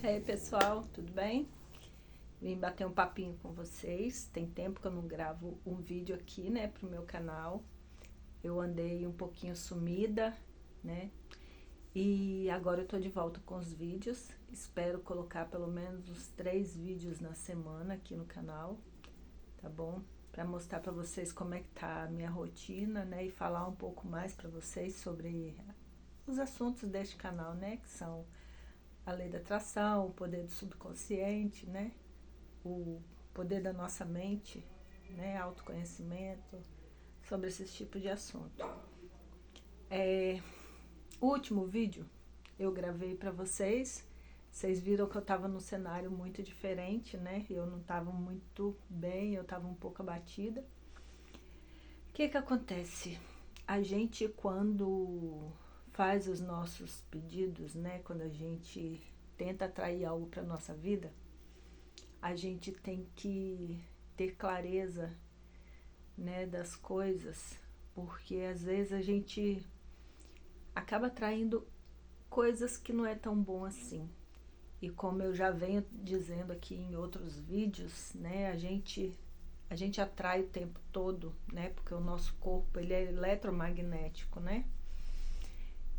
E aí, pessoal, tudo bem? Vim bater um papinho com vocês. Tem tempo que eu não gravo um vídeo aqui, né, pro meu canal. Eu andei um pouquinho sumida, né? E agora eu tô de volta com os vídeos. Espero colocar pelo menos uns 3 vídeos na semana aqui no canal, tá bom? Pra mostrar pra vocês como é que tá a minha rotina, né? E falar um pouco mais pra vocês sobre os assuntos deste canal, né? Que são a lei da atração, o poder do subconsciente, né? O poder da nossa mente, né? Autoconhecimento, sobre esses tipos de assunto. O último vídeo eu gravei para vocês. Vocês viram que eu estava num cenário muito diferente, né? Eu não estava muito bem, eu estava um pouco abatida. O que acontece? A gente, quando faz os nossos pedidos, né? Quando a gente tenta atrair algo para nossa vida, a gente tem que ter clareza, né, das coisas, porque às vezes a gente acaba atraindo coisas que não é tão bom assim. E como eu já venho dizendo aqui em outros vídeos, né, a gente atrai o tempo todo, né, porque o nosso corpo ele é eletromagnético, né?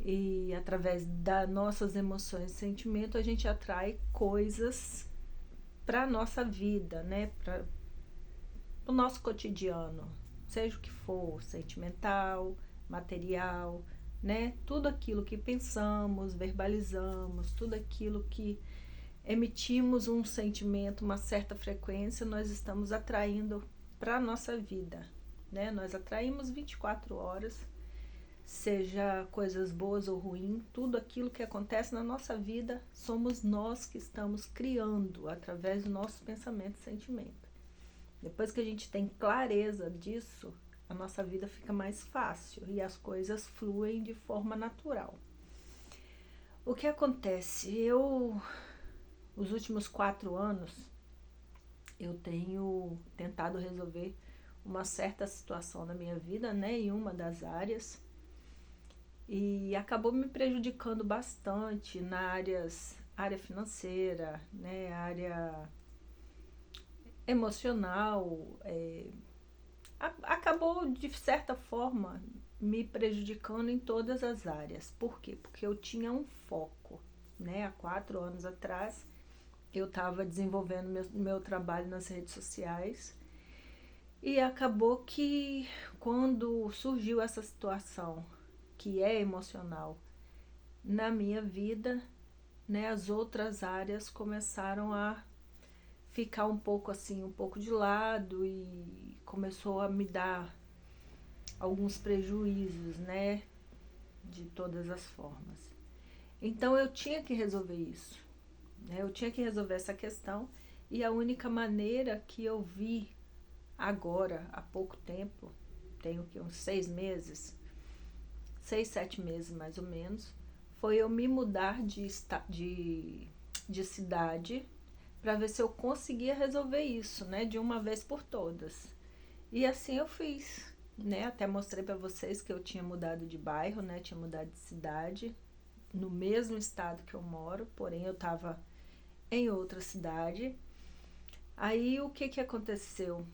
E através das nossas emoções e sentimentos a gente atrai coisas para a nossa vida, né, para o nosso cotidiano, seja o que for, sentimental, material, né? Tudo aquilo que pensamos, verbalizamos, tudo aquilo que emitimos um sentimento, uma certa frequência, nós estamos atraindo para a nossa vida, né? Nós atraímos 24 horas, seja coisas boas ou ruins, tudo aquilo que acontece na nossa vida, somos nós que estamos criando através do nosso pensamento e sentimento. Depois que a gente tem clareza disso, a nossa vida fica mais fácil e as coisas fluem de forma natural. O que acontece? Os últimos 4 anos, eu tenho tentado resolver uma certa situação na minha vida, né, em uma das áreas, e acabou me prejudicando bastante na área financeira, né, área emocional, acabou de certa forma me prejudicando em todas as áreas. Por quê? Porque eu tinha um foco, né? Há 4 anos atrás eu estava desenvolvendo meu trabalho nas redes sociais e acabou que quando surgiu essa situação que é emocional na minha vida, né, as outras áreas começaram a ficar um pouco assim, um pouco de lado e começou a me dar alguns prejuízos, né, de todas as formas. Então eu tinha que resolver isso, né? Eu tinha que resolver essa questão e a única maneira que eu vi agora, há pouco tempo, tenho que uns 6 meses, 6, 7 meses mais ou menos, foi eu me mudar de cidade para ver se eu conseguia resolver isso, né, de uma vez por todas. E assim eu fiz, né? Até mostrei para vocês que eu tinha mudado de bairro, né? Tinha mudado de cidade, no mesmo estado que eu moro, porém eu estava em outra cidade. Aí o que aconteceu?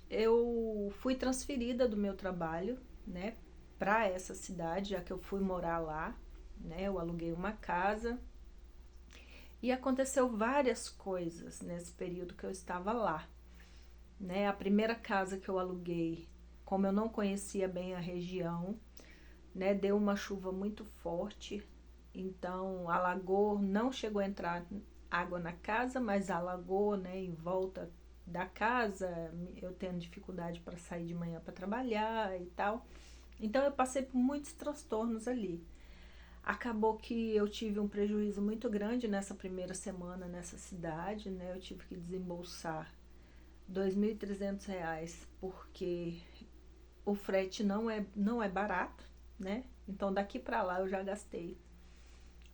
Eu fui transferida do meu trabalho, né, para essa cidade, já que eu fui morar lá, né? Eu aluguei uma casa e aconteceu várias coisas nesse período que eu estava lá, né? A primeira casa que eu aluguei, como eu não conhecia bem a região, né, deu uma chuva muito forte, então alagou, não chegou a entrar água na casa, mas alagou, né, em volta da casa, eu tendo dificuldade para sair de manhã para trabalhar e tal. Então eu passei por muitos transtornos ali. Acabou que eu tive um prejuízo muito grande nessa primeira semana nessa cidade, né? Eu tive que desembolsar R$ 2.300, porque o frete não é barato, né? Então daqui para lá eu já gastei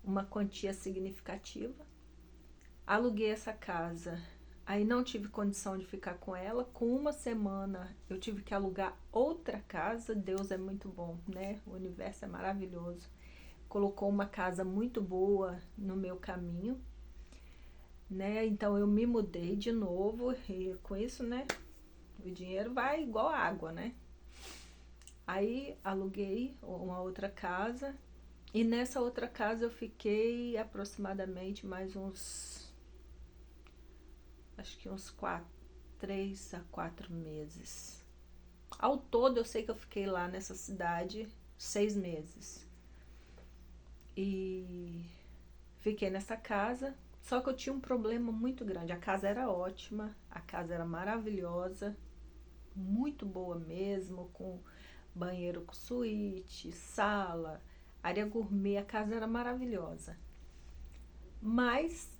uma quantia significativa. Aluguei essa casa, aí não tive condição de ficar com ela. Com uma semana eu tive que alugar outra casa. Deus é muito bom, né? O universo é maravilhoso. Colocou uma casa muito boa no meu caminho. né? Então eu me mudei de novo e com isso, né, o dinheiro vai igual água, né? Aí aluguei uma outra casa e nessa outra casa eu fiquei aproximadamente mais uns, acho que uns 3 a 4 meses. Ao todo eu sei que eu fiquei lá nessa cidade 6 meses. E fiquei nessa casa, só que eu tinha um problema muito grande. A casa era ótima, a casa era maravilhosa, muito boa mesmo, com banheiro com suíte, sala, área gourmet, a casa era maravilhosa. Mas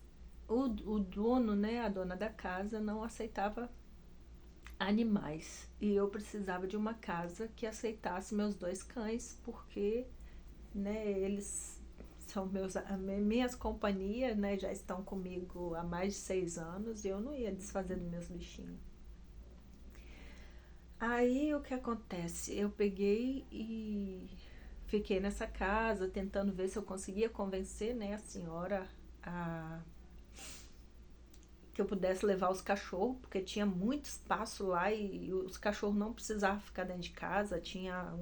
o dono, né, a dona da casa, não aceitava animais. E eu precisava de uma casa que aceitasse meus 2 cães, porque, né, eles são minhas companhias, né, já estão comigo há mais de 6 anos e eu não ia desfazer dos meus bichinhos. Aí o que acontece? Eu peguei e fiquei nessa casa tentando ver se eu conseguia convencer, né, a senhora a que eu pudesse levar os cachorros, porque tinha muito espaço lá e os cachorros não precisavam ficar dentro de casa, tinha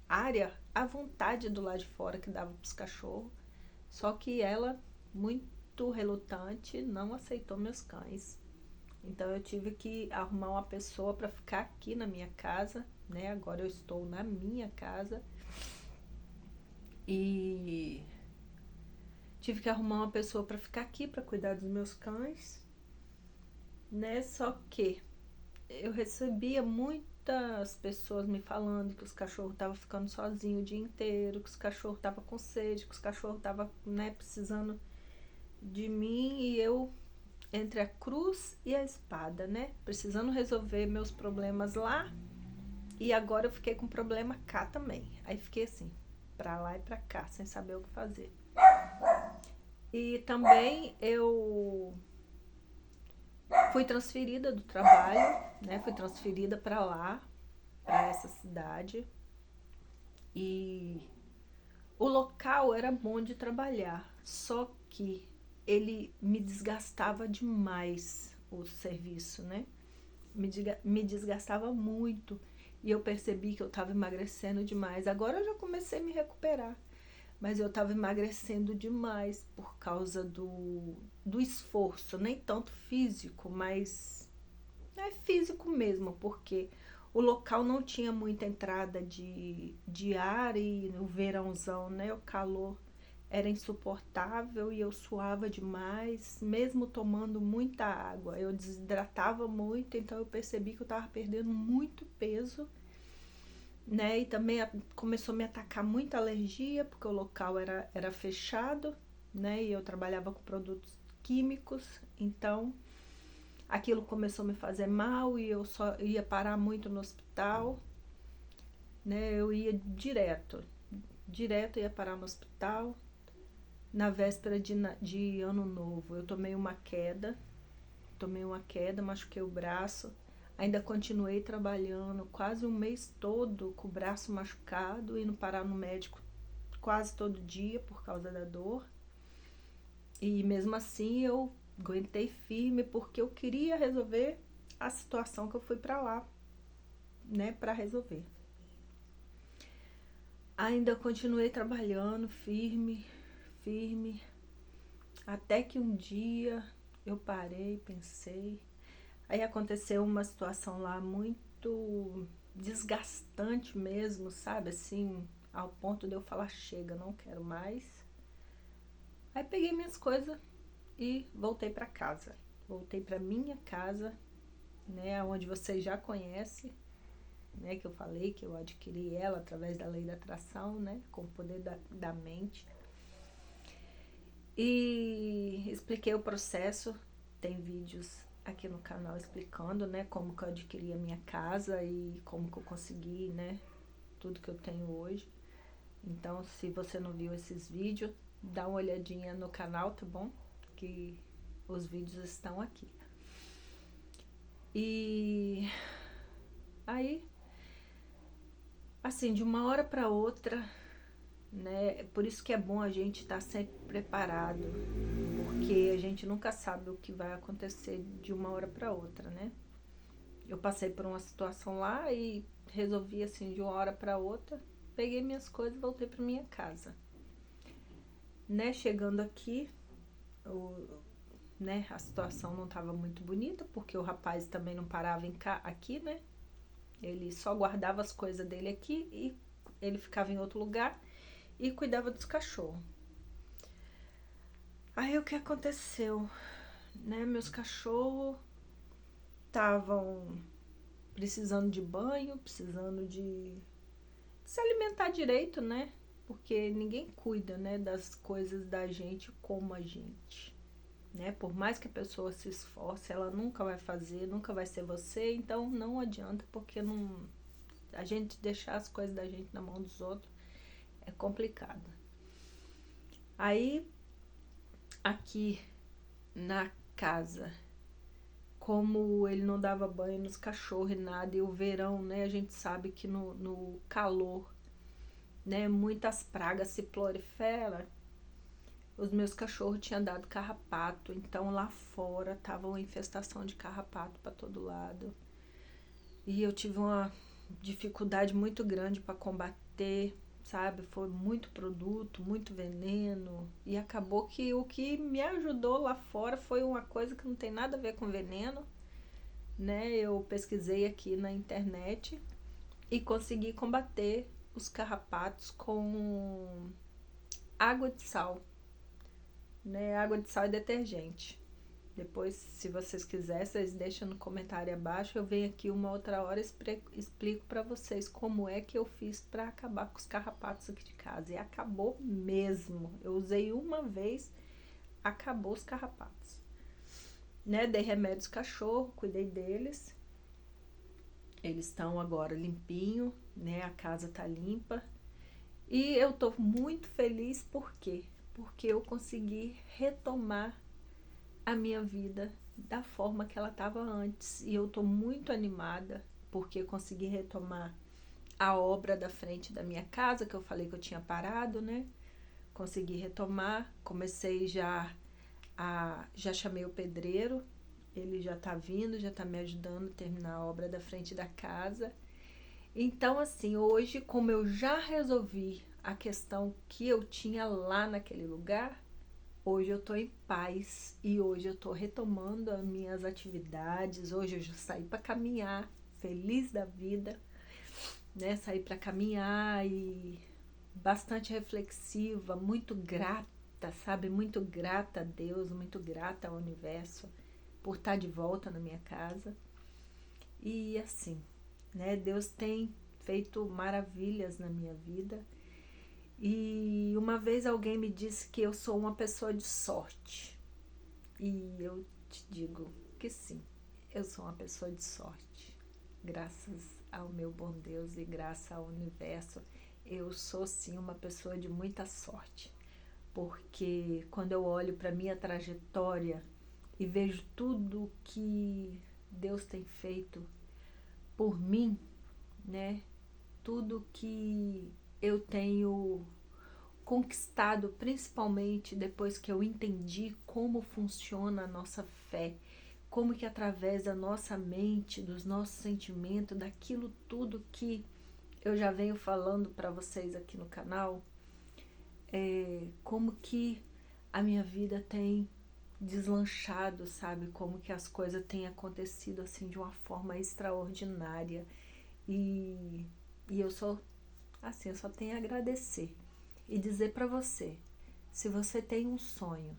área à vontade do lado de fora que dava para os cachorros. Só que ela, muito relutante, não aceitou meus cães. Então eu tive que arrumar uma pessoa para ficar aqui na minha casa, né? Agora eu estou na minha casa e tive que arrumar uma pessoa para ficar aqui para cuidar dos meus cães, né? Só que eu recebia muitas pessoas me falando que os cachorros estavam ficando sozinhos o dia inteiro, que os cachorros estavam com sede, que os cachorros estavam, né, precisando de mim e eu entre a cruz e a espada, né? Precisando resolver meus problemas lá e agora eu fiquei com problema cá também. Aí fiquei assim, pra lá e pra cá, sem saber o que fazer. E também eu fui transferida do trabalho, né? Fui transferida pra lá, pra essa cidade. E o local era bom de trabalhar, só que ele me desgastava demais o serviço, né? Me desgastava muito e eu percebi que eu estava emagrecendo demais. Agora eu já comecei a me recuperar, mas eu estava emagrecendo demais por causa do esforço, nem tanto físico, mas é físico mesmo, porque o local não tinha muita entrada de ar e no verãozão, né, o calor era insuportável e eu suava demais, mesmo tomando muita água. Eu desidratava muito, então eu percebi que eu estava perdendo muito peso, né? E também começou a me atacar muita alergia, porque o local era fechado, né? E eu trabalhava com produtos químicos, então aquilo começou a me fazer mal e eu só ia parar muito no hospital, né? Eu ia direto ia parar no hospital. Na véspera de ano novo, eu tomei uma queda, machuquei o braço, ainda continuei trabalhando quase um mês todo com o braço machucado, indo parar no médico quase todo dia por causa da dor. E mesmo assim eu aguentei firme porque eu queria resolver a situação que eu fui para lá, né, para resolver. Ainda continuei trabalhando firme, firme, até que um dia eu parei, pensei. Aí aconteceu uma situação lá muito desgastante mesmo, sabe? Assim, ao ponto de eu falar: chega, não quero mais. Aí peguei minhas coisas e voltei para casa. Voltei para minha casa, né? Onde vocês já conhecem, né? Que eu falei que eu adquiri ela através da lei da atração, né? Com o poder da mente. E expliquei o processo, tem vídeos aqui no canal explicando, né, como que eu adquiri a minha casa e como que eu consegui, né, tudo que eu tenho hoje. Então, se você não viu esses vídeos, dá uma olhadinha no canal, tá bom? Que os vídeos estão aqui. E aí, assim, de uma hora para outra, né? Por isso que é bom a gente estar sempre preparado, porque a gente nunca sabe o que vai acontecer de uma hora para outra, né? Eu passei por uma situação lá e resolvi assim de uma hora para outra, peguei minhas coisas e voltei para minha casa, né? Chegando aqui, né, a situação não estava muito bonita, porque o rapaz também não parava aqui, né? Ele só guardava as coisas dele aqui e ele ficava em outro lugar e cuidava dos cachorros. Aí o que aconteceu, né? Meus cachorros estavam precisando de banho, precisando de se alimentar direito, né? Porque ninguém cuida, né, das coisas da gente como a gente, né? Por mais que a pessoa se esforce, ela nunca vai fazer, nunca vai ser você, então não adianta, porque não, a gente deixar as coisas da gente na mão dos outros é complicado. Aí aqui na casa, como ele não dava banho nos cachorros e nada, e o verão, né, a gente sabe que no calor, né, muitas pragas se proliferam. Os meus cachorros tinham dado carrapato, então lá fora tava uma infestação de carrapato para todo lado. E eu tive uma dificuldade muito grande para combater, sabe? Foi muito produto, muito veneno. E acabou que o que me ajudou lá fora foi uma coisa que não tem nada a ver com veneno, né? Eu pesquisei aqui na internet e consegui combater os carrapatos com água de sal, né? Água de sal e detergente. Depois, se vocês quiserem, vocês deixam no comentário abaixo. Eu venho aqui uma outra hora e explico para vocês como é que eu fiz para acabar com os carrapatos aqui de casa. E acabou mesmo. Eu usei uma vez, acabou os carrapatos. Né? Dei remédios cachorro, cuidei deles. Eles estão agora limpinho, né? A casa tá limpa. E eu tô muito feliz, por quê? Porque eu consegui retomar a minha vida da forma que ela estava antes. E eu tô muito animada porque consegui retomar a obra da frente da minha casa, que eu falei que eu tinha parado, né? Consegui retomar, comecei já chamei o pedreiro, ele já tá vindo, já tá me ajudando a terminar a obra da frente da casa. Então, assim, hoje, como eu já resolvi a questão que eu tinha lá naquele lugar, hoje eu tô em paz e hoje eu tô retomando as minhas atividades. Hoje eu já saí para caminhar, feliz da vida, né? Saí para caminhar e bastante reflexiva, muito grata, sabe? Muito grata a Deus, muito grata ao universo por estar de volta na minha casa. E assim, né? Deus tem feito maravilhas na minha vida. E uma vez alguém me disse que eu sou uma pessoa de sorte. E eu te digo que sim, eu sou uma pessoa de sorte. Graças ao meu bom Deus e graças ao universo, eu sou sim uma pessoa de muita sorte. Porque quando eu olho para minha trajetória e vejo tudo que Deus tem feito por mim, né? Tudo que eu tenho conquistado, principalmente depois que eu entendi como funciona a nossa fé, como que através da nossa mente, dos nossos sentimentos, daquilo tudo que eu já venho falando para vocês aqui no canal, como que a minha vida tem deslanchado, sabe? Como que as coisas têm acontecido assim de uma forma extraordinária. E eu só, assim, eu só tenho a agradecer e dizer para você, se você tem um sonho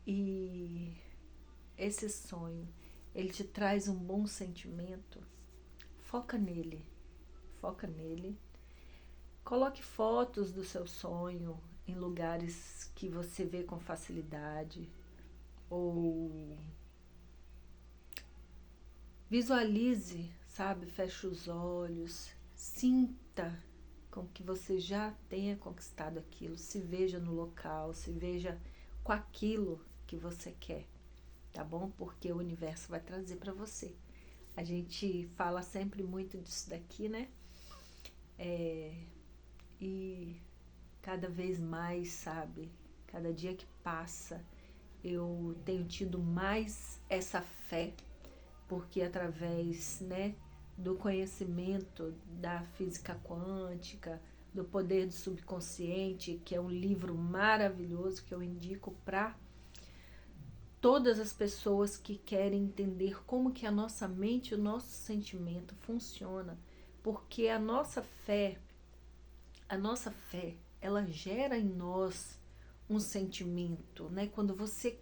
e esse sonho, ele te traz um bom sentimento, foca nele, foca nele. Coloque fotos do seu sonho em lugares que você vê com facilidade, ou visualize, sabe? Feche os olhos, sinta com que você já tenha conquistado aquilo, se veja no local, se veja com aquilo que você quer, tá bom? Porque o universo vai trazer para você. A gente fala sempre muito disso daqui, né? E cada vez mais, sabe? Cada dia que passa, eu tenho tido mais essa fé, porque através, né, do conhecimento da física quântica, do poder do subconsciente, que é um livro maravilhoso que eu indico para todas as pessoas que querem entender como que a nossa mente e o nosso sentimento funciona, porque a nossa fé, ela gera em nós um sentimento, né? Quando você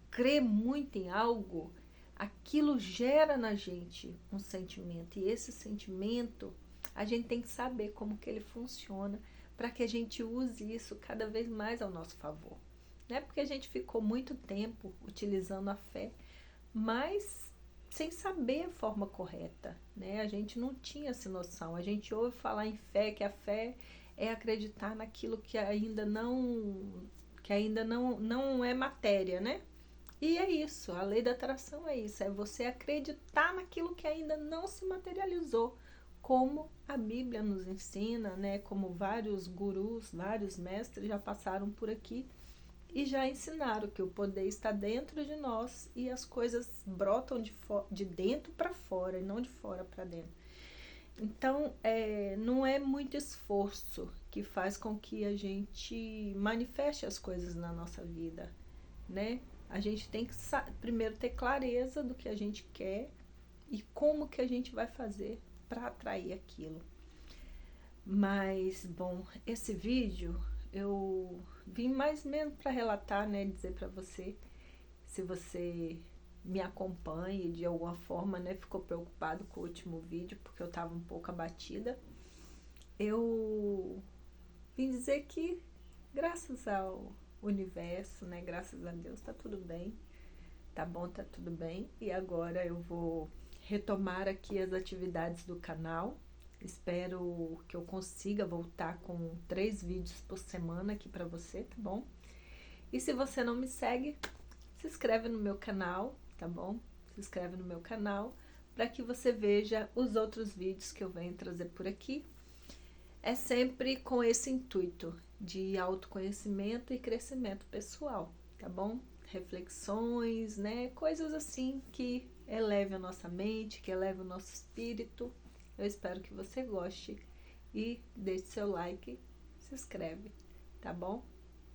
crê muito em algo, aquilo gera na gente um sentimento, e esse sentimento a gente tem que saber como que ele funciona para que a gente use isso cada vez mais ao nosso favor, né? Porque a gente ficou muito tempo utilizando a fé, mas sem saber a forma correta, né? A gente não tinha essa noção. A gente ouve falar em fé, que a fé é acreditar naquilo que ainda não é matéria, né? E é isso, a lei da atração é isso, é você acreditar naquilo que ainda não se materializou, como a Bíblia nos ensina, né? Como vários gurus, vários mestres já passaram por aqui e já ensinaram que o poder está dentro de nós e as coisas brotam de dentro para fora e não de fora para dentro. Então, não é muito esforço que faz com que a gente manifeste as coisas na nossa vida, né? A gente tem que primeiro ter clareza do que a gente quer e como que a gente vai fazer para atrair aquilo. Mas, bom, esse vídeo eu vim mais mesmo para relatar, né, dizer para você, se você me acompanha e de alguma forma, né, ficou preocupado com o último vídeo, porque eu estava um pouco abatida, eu vim dizer que graças ao universo, né, graças a Deus, tá tudo bem, tá bom, tá tudo bem, e agora eu vou retomar aqui as atividades do canal. Espero que eu consiga voltar com 3 vídeos por semana aqui para você, tá bom? E se você não me segue, se inscreve no meu canal, tá bom? Se inscreve no meu canal para que você veja os outros vídeos que eu venho trazer por aqui. É sempre com esse intuito de autoconhecimento e crescimento pessoal, tá bom? Reflexões, né? Coisas assim que elevem a nossa mente, que elevem o nosso espírito. Eu espero que você goste e deixe seu like, se inscreve, tá bom?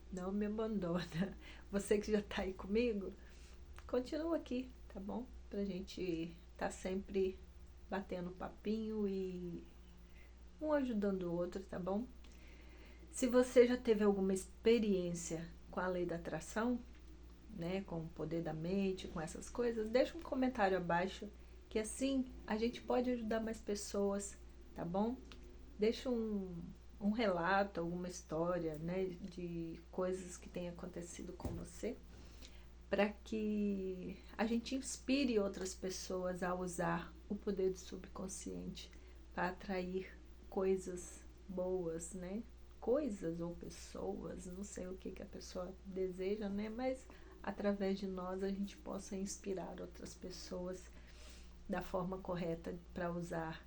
Não me abandona. Você que já tá aí comigo, continua aqui, tá bom? Pra gente tá sempre batendo papinho e um ajudando o outro, tá bom? Se você já teve alguma experiência com a lei da atração, né, com o poder da mente, com essas coisas, deixa um comentário abaixo, que assim a gente pode ajudar mais pessoas, tá bom? Deixa um relato, alguma história, né, de coisas que tenham acontecido com você, para que a gente inspire outras pessoas a usar o poder do subconsciente para atrair coisas boas, né? Coisas ou pessoas, não sei o que a pessoa deseja, né? Mas através de nós a gente possa inspirar outras pessoas da forma correta para usar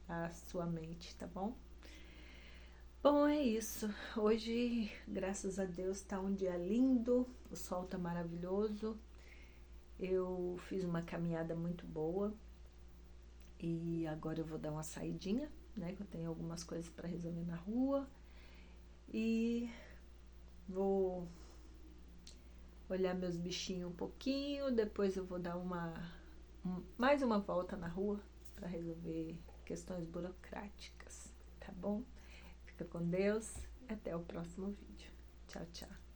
a sua mente, tá bom? Bom, é isso. Hoje, graças a Deus, tá um dia lindo, o sol tá maravilhoso. Eu fiz uma caminhada muito boa e agora eu vou dar uma saidinha, né? Que eu tenho algumas coisas para resolver na rua e vou olhar meus bichinhos um pouquinho, depois eu vou dar mais uma volta na rua para resolver questões burocráticas, tá bom? Fica com Deus, até o próximo vídeo. Tchau, tchau.